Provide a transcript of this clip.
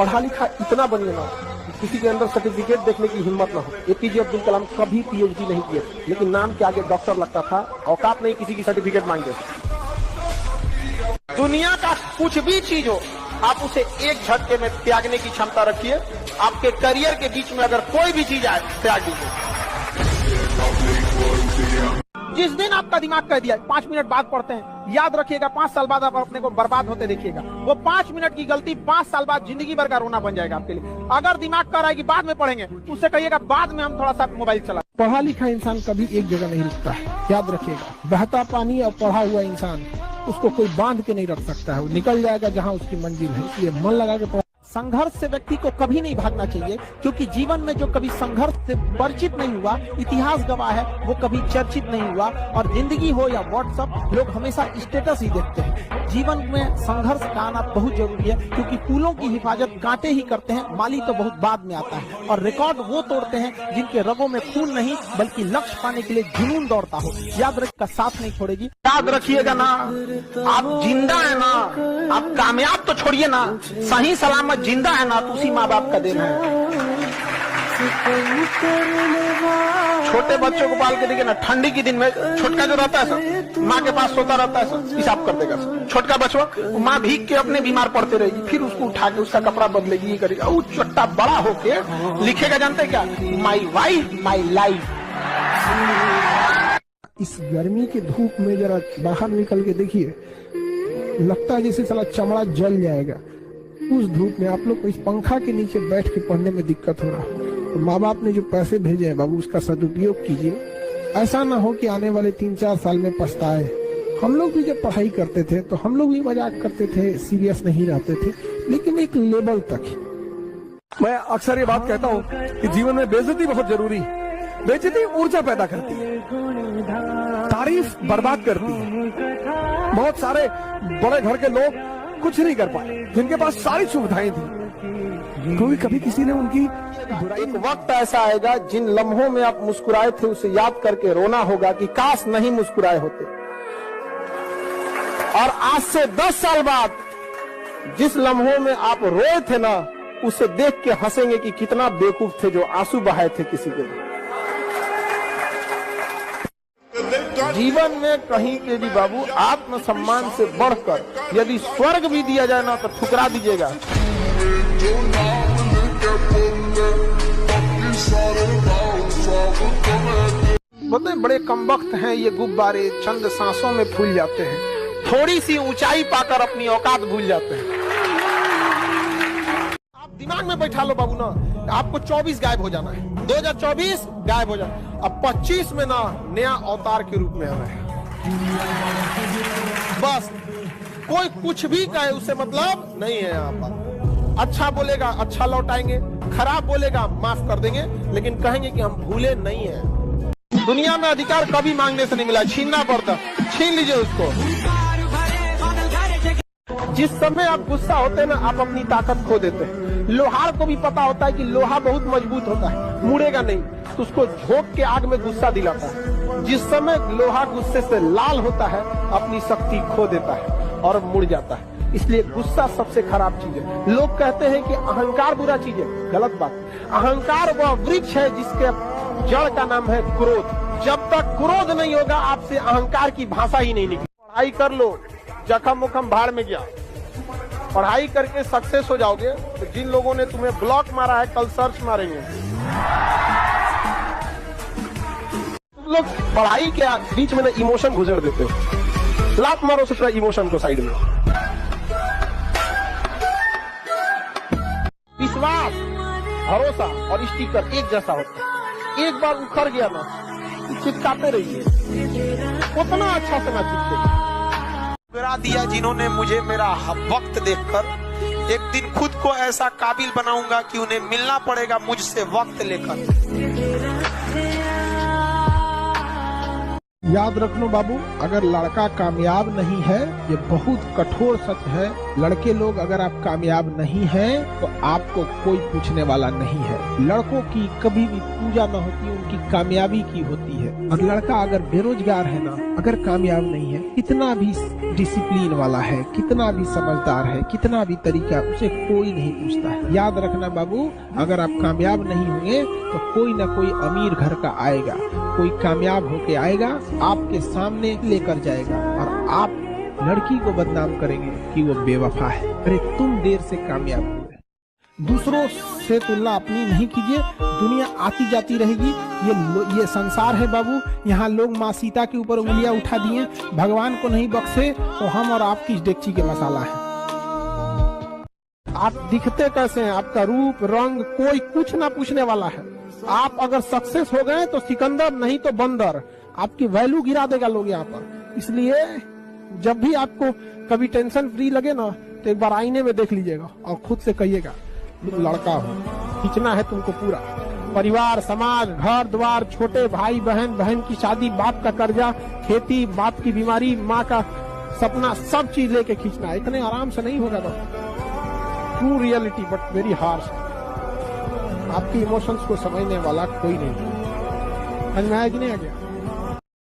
पढ़ा लिखा इतना बनिए ना, किसी के अंदर सर्टिफिकेट देखने की हिम्मत ना हो। एपीजे अब्दुल कलाम कभी पीएचडी नहीं किए, लेकिन नाम के आगे डॉक्टर लगता था। औकात नहीं किसी की सर्टिफिकेट मांगे। दुनिया का कुछ भी चीज हो, आप उसे एक झटके में त्यागने की क्षमता रखिए। आपके करियर के बीच में अगर कोई भी चीज आए, त्याग दीजिए। जिस दिन आपका दिमाग कह दिया 5 मिनट बाद पढ़ते हैं, याद रखिएगा 5 साल बाद आप अपने को बर्बाद होते देखिएगा। वो 5 मिनट की गलती 5 साल बाद जिंदगी भर का रोना बन जाएगा आपके लिए। अगर दिमाग कह रहा है कि बाद में पढ़ेंगे, उससे कहिएगा बाद में हम थोड़ा सा मोबाइल चला। पढ़ा लिखा इंसान कभी एक जगह नहीं रुकता है, याद रखिएगा। बहता पानी और पढ़ा हुआ इंसान, उसको कोई बांध के नहीं रख सकता है। वो निकल जाएगा जहाँ उसकी मंजिल है। इसलिए मन लगा के पढ़ा। संघर्ष से व्यक्ति को कभी नहीं भागना चाहिए, क्योंकि जीवन में जो कभी संघर्ष से परिचित नहीं हुआ, इतिहास गवाह है, वो कभी चर्चित नहीं हुआ। और जिंदगी हो या व्हाट्सएप, लोग हमेशा स्टेटस ही देखते हैं। जीवन में संघर्ष का आना बहुत जरूरी है, क्योंकि फूलों की हिफाजत कांटे ही करते हैं, माली तो बहुत बाद में आता है। और रिकॉर्ड वो तोड़ते हैं जिनके रगों में खून नहीं, बल्कि लक्ष्य पाने के लिए जुनून दौड़ता हो। याद रखिएगा, साथ नहीं छोड़ेगी। याद रखिएगा ना, आप जिंदा है ना, आप कामयाब तो छोड़िए ना, सही सलामत जिंदा है ना, तो उसी माँ बाप का देन है। छोटे बच्चों को पाल के देखिए ना, ठंडी के दिन में छोटका जो रहता है सर, माँ के पास सोता रहता है सर, हिसाब कर देगा सर। छोटका बच्चा, माँ भीग के अपने बीमार पड़ते रहेगी, फिर उसको उठा के उसका कपड़ा बदलेगी, ये करेगा। वो छोटा बड़ा होके लिखेगा, जानते क्या, माई वाइफ माई लाइफ। इस गर्मी के धूप में जरा बाहर निकल के देखिए, लगता है जैसे साला चमड़ा जल जाएगा। उस धूप में आप लोग को इस पंखा के नीचे बैठ के पढ़ने में दिक्कत हो रहा है, तो माँ बाप ने जो पैसे भेजे हैं बाबू, उसका सदुपयोग कीजिए। ऐसा ना हो कि आने वाले 3-4 साल में पछताए। हम लोग भी जब पढ़ाई करते थे तो हम लोग भी मजाक करते थे, सीरियस नहीं रहते थे, लेकिन एक लेवल तक। मैं अक्सर ये बात कहता हूँ कि जीवन में बेइज्जती बहुत जरूरी है। बेइज्जती ऊर्जा पैदा करती है, तारीफ बर्बाद करती है। बहुत सारे बड़े घर के लोग कुछ नहीं कर पाए, जिनके पास सारी सुविधाएं थी, क्योंकि कभी किसी ने उनकी बुराई। एक वक्त ऐसा आएगा, जिन लम्हों में आप मुस्कुराए थे उसे याद करके रोना होगा कि काश नहीं मुस्कुराए होते। और आज से 10 साल बाद जिस लम्हों में आप रोए थे ना, उसे देख के हंसेंगे कि कितना बेवकूफ थे जो आंसू बहाए थे किसी के लिए। जीवन में कहीं के भी बाबू, आत्मसम्मान से बढ़कर यदि स्वर्ग भी दिया जाए ना, तो ठुकरा दीजिएगा। बताए बड़े कमबख्त हैं ये गुब्बारे, चंद सांसों में फूल जाते हैं, थोड़ी सी ऊंचाई पाकर अपनी औकात भूल जाते हैं। आप दिमाग में बैठा लो बाबू ना, आपको 24 गायब हो जाना है, 2024 गायब हो जाना। अब 25 में ना नया अवतार के रूप में आना है। बस कोई कुछ भी कहे उससे मतलब नहीं है। यहाँ पर अच्छा बोलेगा अच्छा लौटाएंगे, खराब बोलेगा माफ कर देंगे, लेकिन कहेंगे कि हम भूले नहीं है। दुनिया में अधिकार कभी मांगने से नहीं मिला, छीनना पड़ता, छीन लीजिए उसको। जिस समय आप गुस्सा होते हैं ना, आप अपनी ताकत खो देते हैं। लोहार को भी पता होता है कि लोहा बहुत मजबूत होता है, मुड़ेगा नहीं, तो उसको झोंक के आग में गुस्सा दिलाता है। जिस समय लोहा गुस्से से लाल होता है, अपनी शक्ति खो देता है और मुड़ जाता है। इसलिए गुस्सा सबसे खराब चीज है। लोग कहते हैं कि अहंकार बुरा चीज है, गलत बात। अहंकार वह वृक्ष है जिसके जड़ का नाम है क्रोध। जब तक क्रोध नहीं होगा, आपसे अहंकार की भाषा ही नहीं निकली। पढ़ाई कर लो, जखम उखम भाड़ में गया। पढ़ाई करके सक्सेस हो जाओगे, तो जिन लोगों ने तुम्हें ब्लॉक मारा है, कल सर्च मारेंगे। तुम लोग पढ़ाई के बीच में ना इमोशन गुजर देते हो, लात मारो से इमोशन को साइड में। विश्वास, भरोसा और स्टिकर एक जैसा होता है। एक बार उखड़ गया ना, चिपकाते रहिए, उतना अच्छा से ना चिपके। गिरा दिया जिन्होंने मुझे मेरा वक्त देखकर, एक दिन खुद को ऐसा काबिल बनाऊंगा कि उन्हें मिलना पड़ेगा मुझसे वक्त लेकर। याद रखना बाबू, अगर लड़का कामयाब नहीं है, ये बहुत कठोर सच है। लड़के लोग अगर आप कामयाब नहीं हैं तो आपको कोई पूछने वाला नहीं है। लड़कों की कभी भी पूजा न होती, उनकी कामयाबी की होती है। और लड़का अगर बेरोजगार है ना, अगर कामयाब नहीं है, कितना भी डिसिप्लिन वाला है, कितना भी समझदार है, कितना भी तरीका, उसे कोई नहीं पूछता है। याद रखना बाबू, अगर आप कामयाब नहीं होंगे तो कोई ना कोई अमीर घर का आएगा, कोई कामयाब होके आएगा, आपके सामने लेकर जाएगा और आप लड़की को बदनाम करेंगे कि वो बेवफा है। अरे तुम देर से कामयाब हुए। दूसरों से तुलना अपनी नहीं कीजिए, दुनिया आती जाती रहेगी। ये संसार है बाबू, यहाँ लोग माँ सीता के ऊपर उंगलियां उठा दिए, भगवान को नहीं बख्शे तो हम और आपकी डेगची के मसाला है। आप दिखते कैसे हैं, आपका रूप रंग कोई कुछ ना पूछने वाला है। आप अगर सक्सेस हो गए तो सिकंदर, नहीं तो बंदर। आपकी वैल्यू गिरा देगा लोग यहाँ पर। इसलिए जब भी आपको कभी टेंशन फ्री लगे ना, तो एक बार आईने में देख लीजिएगा और खुद से कहिएगा तुम लड़का हो। खींचना है तुमको पूरा, परिवार, समाज, घर द्वार, छोटे भाई बहन, बहन की शादी, बाप का कर्जा, खेती, बाप की बीमारी, माँ का सपना, सब चीज लेके खींचना है। इतने आराम से नहीं होगा। True reality but very harsh. आपकी इमोशंस को समझने वाला कोई नहीं। समझ में आया कि नहीं आ गया?